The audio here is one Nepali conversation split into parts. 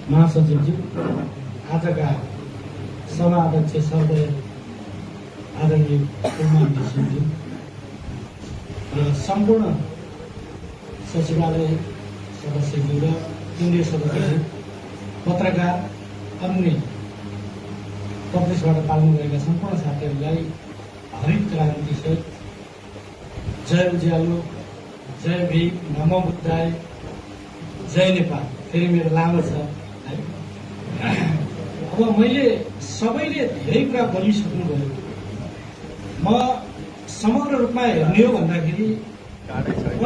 महासचिवज्यू, आजका सभा अध्यक्ष सर्वदय आदरणीय कुलमान घिसिङज्यू र सम्पूर्ण सचिवालय सदस्यज्यू र केन्द्रीय सदस्यज्यू, पत्रकार, अन्य प्रदेशबाट पाल्नु गएका सम्पूर्ण साथीहरूलाई हरित क्रान्तिसहित जय उज्यालो, जय भीम, नमो बुद्धाय, जय नेपाल। फेरि मेरो लामो छ है। अब मैले सबैले धेरै कुरा बोलिसक्नुभयो। म समग्र रूपमा हेर्ने हो भन्दाखेरि म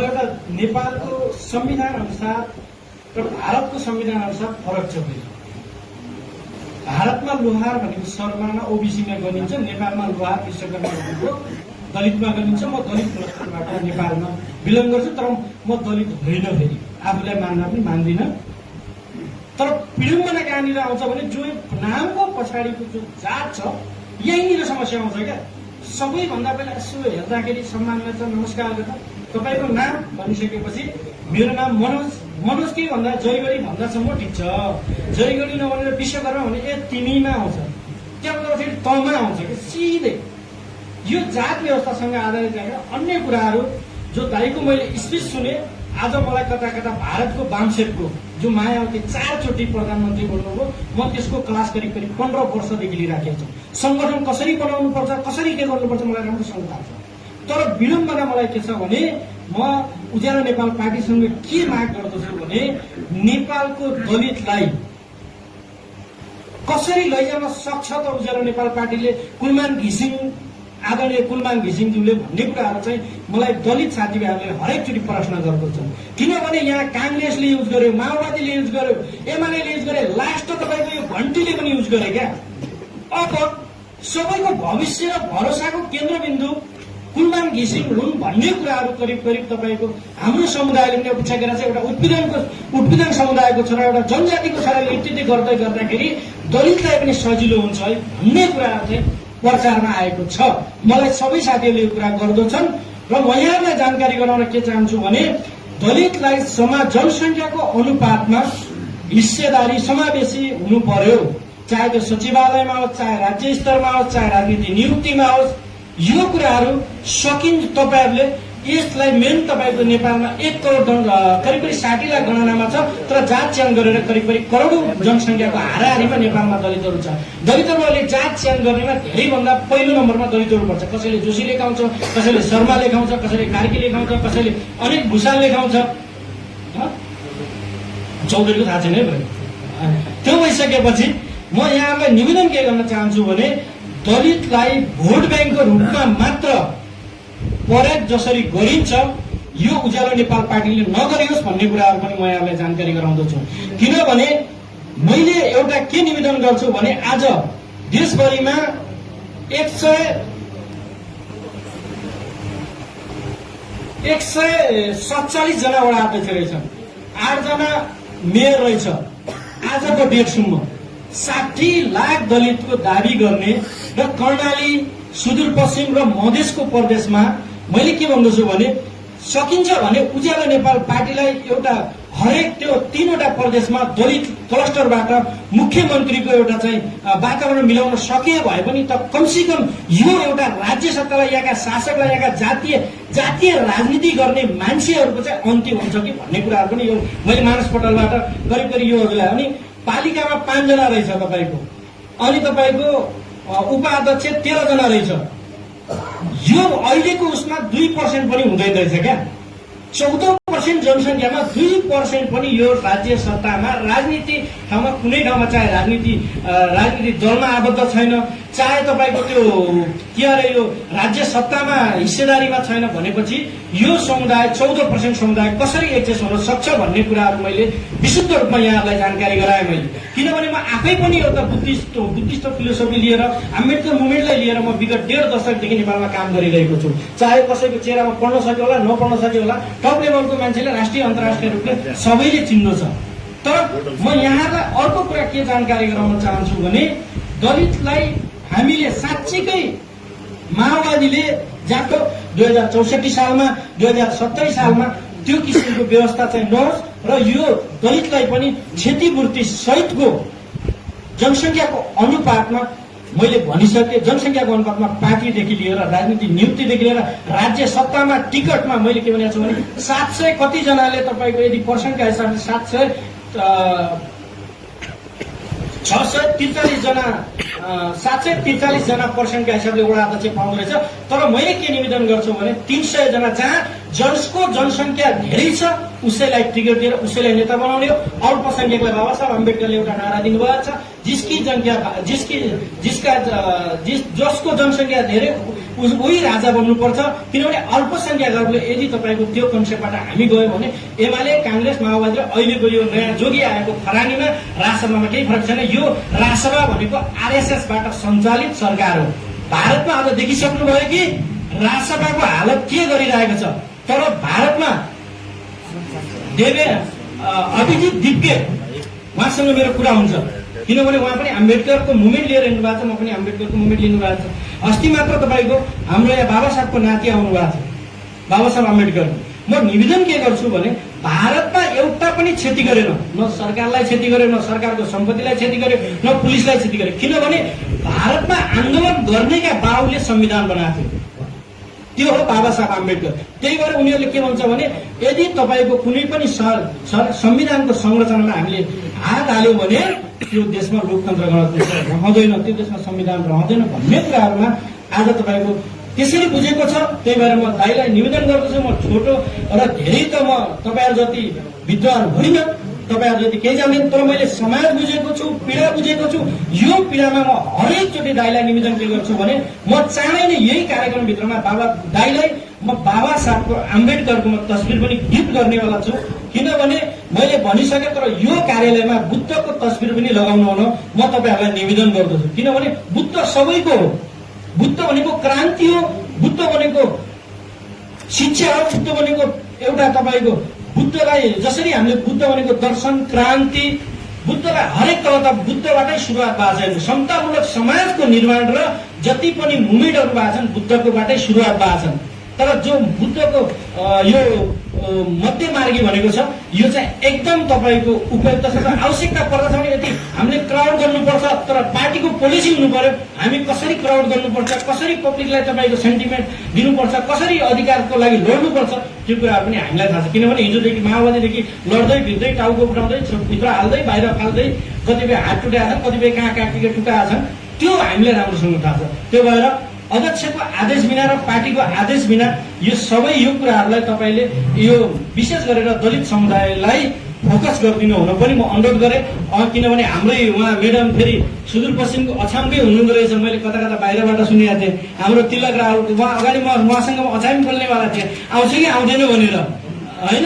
एउटा नेपालको संविधान अनुसार र भारतको संविधान अनुसार फरक छ। भारतमा लोहार भनेको सर्वमा ओबीसीमा गनिन्छ, नेपालमा लोहार विश्वकर्मा भनेको दलितमा गनिन्छ। म दलित क्लस्टरबाट नेपालमा बिलङ गर्छु, तर म दलित होइन। फेरि आफूलाई मान्न पनि मान्दिनँ। तर विडम्बना कहाँनिर आउँछ भने जो नामको पछाडिको जो जात छ यहीँनिर समस्या आउँछ क्या। सबैभन्दा पहिला यसो हेर्दाखेरि सम्मानलाई छ नमस्कार गर्दा तपाईँको नाम भनिसकेपछि मेरो नाम मनोज, मनोज के भन्दा जयगढी भन्दासम्म ठिक छ। जयगढी नभनेर विश्वकर्मा भने ए तिमीमा आउँछ, त्यहाँबाट फेरि तमा आउँछ कि सिधै। यो जात व्यवस्थासँग आधारित अन्य कुराहरू जो दाइको मैले स्पिच सुने, आज मलाई कता कता भारतको वामसेपको जो मायावती 4 चोटि प्रधानमन्त्री बोल्नुभयो, म त्यसको क्लास करिब 15 वर्षदेखि लिइराखेको छु। संगठन कसरी बनाउनु पर्छ, कसरी के गर्नुपर्छ मलाई राम्रोसँग थाहा छ। तर विडम्बना मलाई के छ भने म उज्यालो नेपाल पार्टीसँग के माग गर्दछु भने नेपालको दलितलाई कसरी लैजान सक्छ त उज्यालो नेपाल पार्टीले, कुलमान घिसिङ, आदरणीय कुलमान घिसिङज्यूले भन्ने कुराहरू चाहिँ मलाई दलित साथीभाइहरूले हरेकचोटि प्रश्न गर्दछ। किनभने यहाँ काङ्ग्रेसले युज गर्यो, माओवादीले युज गर्यो, एमाले युज गरे, लास्ट तपाईँको यो घन्टीले पनि युज गरे क्या। अब सबैको भविष्य र भरोसाको केन्द्रबिन्दु कुलमान घिसिङ हुन् भन्ने कुराहरू करिब तपाईँको हाम्रो समुदायले पनि अपेक्षा गरेर चाहिँ एउटा उत्पीडन समुदायको छोरा, एउटा जनजातिको छोराले इत्यादि गर्दै गर्दाखेरि दलितलाई पनि सजिलो हुन्छ है भन्ने कुराहरू चाहिँ प्रचारमा आएको छ। मलाई सबै साथीहरूले यो कुरा गर्दछन् र म यहाँलाई जानकारी गराउन के चाहन्छु भने दलितलाई जनसङ्ख्याको अनुपातमा हिस्सेदारी समावेशी हुनु पर्यो। चाहे त्यो सचिवालयमा होस्, चाहे राज्य स्तरमा होस्, चाहे राजनीति नियुक्तिमा होस्। यो कुराहरू सकिन्छ। तपाईँहरूले यसलाई मेन तपाईँको नेपालमा 1 करोड करिब 60 लाख गणनामा छ, तर जात चयन गरेर करिब करोडौं जनसङ्ख्याको हाराहारीमा नेपालमा दलितहरू छ। दलितहरूले जात चयन गर्नेमा धेरैभन्दा पहिलो नम्बरमा दलितहरू पर्छ। कसैले जोशी लेखाउँछ, कसैले शर्मा लेखाउँछ, कसैले कार्की लेखाउँछ, कसैले अनेक भूषाल लेखाउँछ। चौधरीको थाहा छैन है भयो। त्यो भइसकेपछि म यहाँलाई निवेदन के गर्न चाहन्छु भने दलितलाई भोट ब्याङ्कको रूपमा मात्र प्रयोग जसरी गरिन्छ यो उज्यालो नेपाल पार्टीले नगरियोस् भन्ने कुराहरू पनि म यहाँलाई जानकारी गराउँदछु। किनभने मैले एउटा के निवेदन गर्छु भने आज देशभरिमा 147 जना वडा अध्यक्ष रहेछन्, 8 जना मेयर रहेछ। आजको डेटसम्म 60 लाख दलितको दाबी गर्ने र कर्णाली, सुदूरपश्चिम र मधेसको प्रदेशमा मैले के भन्दछु भने सकिन्छ भने उज्यालो नेपाल पार्टीलाई एउटा हरेक त्यो 3वटा प्रदेशमा दलित क्लस्टरबाट मुख्यमन्त्रीको एउटा चाहिँ वातावरण मिलाउन सके भए पनि त कमसेकम यो एउटा राज्य सत्तालाई, यहाँका शासकलाई, यहाँका जातीय राजनीति गर्ने मान्छेहरूको चाहिँ अन्त्य हुन्छ कि भन्ने कुराहरू पनि यो मैले मानस पटलबाट करिब यो हजुरलाई। अनि पालिकामा 5 जना रहेछ तपाईँको, अनि तपाईँको उपाध्यक्ष 13 जना रहेछ। यो अहिलेको उसमा 2% पनि हुँदैन रहेछ क्या। 14% जनसङ्ख्यामा 2% पनि यो राज्य सत्तामा राजनीति ठाउँमा कुनै ठाउँमा चाहे राजनीति दलमा आबद्ध छैन, चाहे तपाईँको त्यो के अरे यो राज्य सत्तामा हिस्सेदारीमा छैन भनेपछि यो समुदाय 14% समुदाय कसरी एक्सेस हुन सक्छ भन्ने कुराहरू मैले विशुद्ध रूपमा यहाँहरूलाई जानकारी गराएँ मैले। किनभने म आफै पनि एउटा बुद्धिस्ट फिलोसफी लिएर अम्बेडकर मुभमेन्टलाई लिएर म विगत 1.5 दशकदेखि नेपालमा काम गरिरहेको छु। चाहे कसैको चेहरामा पढ्न सक्यो होला, नपढ्न सक्यो होला, टप लेभलको मान्छेले राष्ट्रिय अन्तर्राष्ट्रिय रूपले सबैले चिन्नु छ। तर म यहाँलाई अर्को कुरा के जानकारी गराउन चाहन्छु भने दलितलाई हामीले साँच्चीकै माओवादीले जहाँको 2064 सालमा 2070 सालमा त्यो किसिमको व्यवस्था चाहिँ नहोस् र र यो दलितलाई पनि क्षतिपूर्ति सहितको जनसङ्ख्याको अनुपातमा मैले भनिसके, जनसङ्ख्याको अनुपातमा पार्टीदेखि लिएर राजनीतिक नियुक्तिदेखि लिएर राज्य सत्तामा टिकटमा मैले के भनेको छु भने 700 कतिजनाले तपाईँको यदि पर्सेन्टका हिसाबले 643 जना 743 जना पर्सेन्टका हिसाबले वडा अध्यक्ष पाउँदो रहेछ। तर मैले के निवेदन गर्छु भने 300 जना जहाँ जसको जनसङ्ख्या धेरै छ उसैलाई टिकट दिएर उसैलाई नेता बनाउने हो। अल्पसंख्यकलाई बाबा साहब अम्बेडकरले एउटा नारा दिनुभएको छ, जसको जनसङ्ख्या धेरै उही राजा बन्नुपर्छ। किनभने अल्पसंख्यकहरूले यदि तपाईँको त्यो कन्सेप्टबाट हामी गयो भने एमाले, काङ्ग्रेस, माओवादी र अहिलेको यो नयाँ जोगी आएको फरानीमा राजसभामा केही फरक छैन। यो राजसभा भनेको आरएसएसबाट सञ्चालित सरकार हो। भारतमा अब देखिसक्नुभयो कि राजसभाको हालत के गरिरहेको छ। तर भारतमा अभिजित दिप्के उहाँसँग मेरो कुरा हुन्छ, किनभने उहाँ पनि अम्बेडकरको मुभमेन्ट लिएर हिँड्नु भएको छ, म पनि अम्बेडकरको मुभमेन्ट लिनु भएको छ। अस्ति मात्र तपाईँको हाम्रो यहाँ बाबा साहबको नाति आउनु भएको छ, बाबा साहब अम्बेडकर। म निवेदन के गर्छु भने भारतमा एउटा पनि क्षति गरेन, न सरकारलाई क्षति गर्यो, न सरकारको सम्पत्तिलाई क्षति गर्यो, न पुलिसलाई क्षति गर्यो। किनभने भारतमा आन्दोलन गर्नेका बाबुले संविधान बनाएको थियो, त्यो हो बाबा साहब अम्बेडकर। त्यही भएर उनीहरूले के भन्छ भने यदि तपाईँको कुनै पनि संविधानको संरचनामा हामीले हात हाल्यो भने त्यो देशमा लोकतन्त्र गणतन्त्र रहँदैन, त्यो देशमा संविधान रहँदैन भन्ने कुराहरूमा आज तपाईँको त्यसरी बुझेको छ। त्यही भएर म दाइलाई निवेदन गर्दछु, म छोटो र धेरै त म तपाईँहरू जति विद्वान होइन, तपाईँहरू जति केही जान्दैन, तर मैले समाज बुझेको छु, पीडा बुझेको छु। यो पीडामा म हरेकचोटि दाइलाई निवेदन के गर्छु भने म चाँडै नै यही कार्यक्रमभित्रमा दाइलाई म बाबा साहबको अम्बेडकरको म तस्बिर पनि गिफ्ट गर्नेवाला छु। किनभने मैले भनिसके, तर यो कार्यालयमा बुद्धको तस्बिर पनि लगाउनु हुन म तपाईँहरूलाई निवेदन गर्दछु। किनभने बुद्ध सबैको हो, बुद्ध भनेको क्रान्ति हो, बुद्ध भनेको शिक्षा हो, बुद्ध भनेको एउटा तपाईँको बुद्धलाई जसरी हामीले बुद्ध भनेको दर्शन, क्रान्ति, बुद्धलाई हरेक तह बुद्धबाटै सुरुवात भएको छ। समतामूलक समाजको निर्माण र जति पनि मुभमेन्टहरू भएको छन् बुद्धकोबाटै सुरुवात भएको छन्। तर जो बुद्धको यो मध्यमार्गी भनेको छ यो चाहिँ एकदम तपाईँको उपयुक्त छ। आवश्यकता पर्दछ भने यति हामीले क्राउड गर्नुपर्छ, तर पार्टीको पोलिसी हुनु पर्यो। हामी कसरी क्राउड गर्नुपर्छ, कसरी पब्लिकलाई तपाईँको सेन्टिमेन्ट दिनुपर्छ, कसरी अधिकारको लागि लड्नुपर्छ, त्यो कुराहरू पनि हामीलाई थाहा छ। किनभने हिजोदेखि माओवादीदेखि लड्दै भित्रै टाउको उठाउँदै भित्र हाल्दै बाहिर फाल्दै कतिपय हात टुटाएका छन्, कतिपय कहाँ काटिके टुटाएका छन्, त्यो हामीलाई राम्रोसँग थाहा छ। त्यो भएर अध्यक्षको आदेश बिना र पार्टीको आदेश बिना यो सबै यो कुराहरूलाई तपाईँले यो विशेष गरेर दलित समुदायलाई फोकस गरिदिनु हुन पनि म अनुरोध गरेँ। किनभने हाम्रै उहाँ म्याडम फेरि सुदूरपश्चिमको अछामकै हुनुहुँदो रहेछ, मैले कता कता बाहिरबाट सुनेको थिएँ। हाम्रो तिलक राहुल उहाँ अगाडि उहाँसँग म अछामी बोल्नेवाला थिएँ, आउँछ कि आउँदैन भनेर, होइन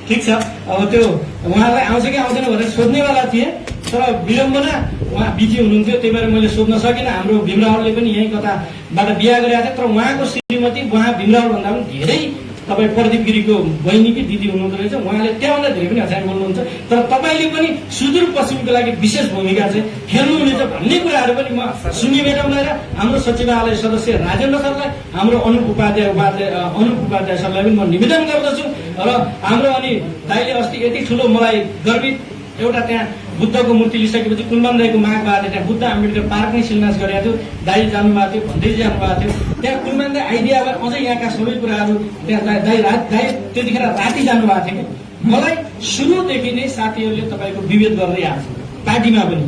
ठिक छ। अब त्यो उहाँलाई आउँछ कि आउँदैन भनेर सोध्नेवाला थिएँ, तर विडम्बना उहाँ बिजी हुनुहुन्थ्यो, त्यही भएर मैले सोध्न सकिनँ। हाम्रो भीमरावले पनि यहीँ कताबाट बिहा गरेका थिए, तर उहाँको श्रीमती उहाँ भीमराव भन्दा पनि धेरै तपाईँ प्रदीप गिरीको बहिनीकी दिदी हुनुहुँदो रहेछ, उहाँले त्यहाँभन्दा धेरै पनि अछामी बोल्नुहुन्छ। तर तपाईँले पनि सुदूरपश्चिमको लागि विशेष भूमिका चाहिँ खेल्नुहुनेछ भन्ने कुराहरू पनि म सुनि म्याडमलाई र हाम्रो सचिवालय सदस्य राजेन्द्र सरलाई, हाम्रो अनुप उपाध्याय सरलाई पनि म निवेदन गर्दछु। र हाम्रो अनि दाइले अस्ति यति ठुलो मलाई गर्वित एउटा त्यहाँ बुद्धको मूर्ति लिइसकेपछि कुलमान दाईको माग भएको थियो, त्यहाँ बुद्ध अम्बेडकर पार्क नै शिलान्यास गरेको थियो, दाई जानुभएको थियो, भन्दै जानुभएको थियो। त्यहाँ कुलमान दाई आइदिया भए अझै यहाँका सबै कुराहरू त्यहाँ दाई त्यतिखेर राति जानुभएको थियो कि मलाई सुरुदेखि नै साथीहरूले तपाईँको विभेद गर्दै आएको छ पार्टीमा पनि।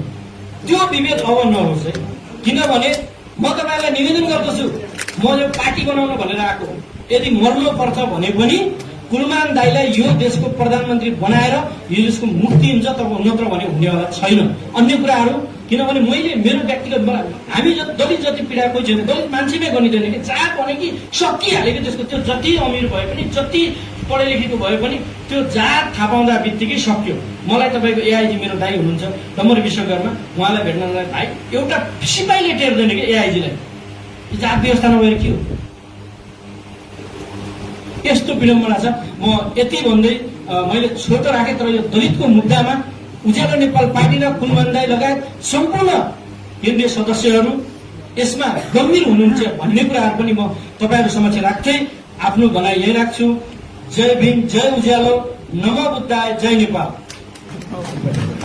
त्यो विभेद अब नहोस् है, किनभने म तपाईँलाई निवेदन गर्दछु, म यो पार्टी बनाउन भनेर आएको, यदि मर्नु पर्छ भने पनि कुलमान दाईलाई यो देशको प्रधानमन्त्री बनाएर यो देशको मुक्ति हुन्छ, तब नत्र भने हुनेवाला छैन। अन्य कुराहरू किनभने मैले मेरो व्यक्तिगत हामी दलित जति पीडा कोही छैन, दलित मान्छेमै गनिँदैन कि जात भने कि सकिहालेको त्यसको, त्यो जति अमिर भए पनि जति पढे लेखेको भए पनि त्यो जात थाहा पाउँदा बित्तिकै सक्यो। मलाई तपाईँको एआइजी मेरो दाई हुनुहुन्छ डम्बर विश्वकर्मा, उहाँलाई भेट्नलाई भाइ एउटा सिपाहीले टेर्दैन कि एआइजीलाई, जात व्यवस्था नभएर के हो, यस्तो विडम्बना छ। म यति भन्दै मैले छोटो राखेँ, तर यो दलितको मुद्दामा उज्यालो नेपाल पार्टी र कुलमान दाई लगायत सम्पूर्ण केन्द्रीय सदस्यहरू यसमा गम्भीर हुनुहुन्छ भन्ने कुराहरू पनि म तपाईँहरू समक्ष राख्दै आफ्नो भनाइ यही राख्छु। जय भीम, जय उज्यालो, नमो बुद्धाय, जय नेपाल।